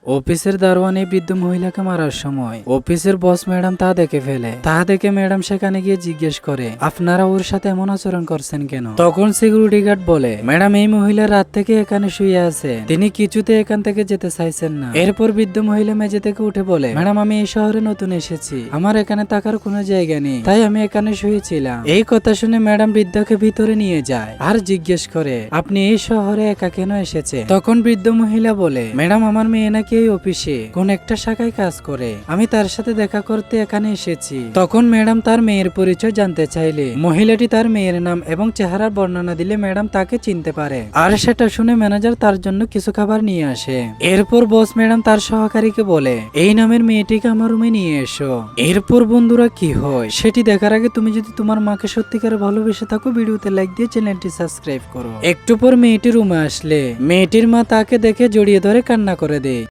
অফিসের দারোয়ান এই বৃদ্ধ মহিলাকে মারার সময় অফিসের বস ম্যাডাম তা দেখে ফেলে। তা দেখে ম্যাডাম সেখানে গিয়ে জিজ্ঞেস করে, আপনারা ওর সাথে এমন আচরণ করছেন কেন? তখন সিকিউরিটি গার্ড বলে, ম্যাডাম এই মহিলা রাত থেকে এখানে শুয়ে আছে, তিনি কিছুতে এখান থেকে যেতে চাইছেন না। এরপর বৃদ্ধ মহিলা মেঝে থেকে উঠে বলে, ম্যাডাম আমি এই শহরে নতুন এসেছি, আমার এখানে থাকার কোনো জায়গা নেই, তাই আমি এখানে শুয়েছিলাম। এই কথা শুনে ম্যাডাম বৃদ্ধকে ভিতরে নিয়ে যায় আর জিজ্ঞেস করে, আপনি এই শহরে একা কেন এসেছে? তখন বৃদ্ধ মহিলা বলে, ম্যাডাম আমার মেয়ে নাকি এই অফিসে কোন একটা শাখায় কাজ করে, আমি তার সাথে দেখা করতে এখানে এসেছি। তখন ম্যাডাম তার মেয়ের পরিচয় জানতে চাইলে মহিলাটি তার মেয়ের নাম এবং চেহারার বর্ণনা দিলে ম্যাডাম তাকে চিনতে পারে। আর সেটা শুনে ম্যানেজার তার জন্য কিছু খাবার নিয়ে আসে। এরপর বস ম্যাডাম তার সহকারীকে বলে, এই নামের মেয়েটিকে আমার রুমে নিয়ে এসো। এরপর বন্ধুরা কি হয় সেটি দেখার আগে তুমি যদি তোমার মাকে সত্যিকার ভালোবেসে থাকো, ভিডিওতে লাইক দিয়ে চ্যানেলটি সাবস্ক্রাইব করো। একটু পর মেয়েটি রুমে আসলে মেয়েটির মা তাকে দেখে জড়িয়ে ধরে কান্না করে দেয়।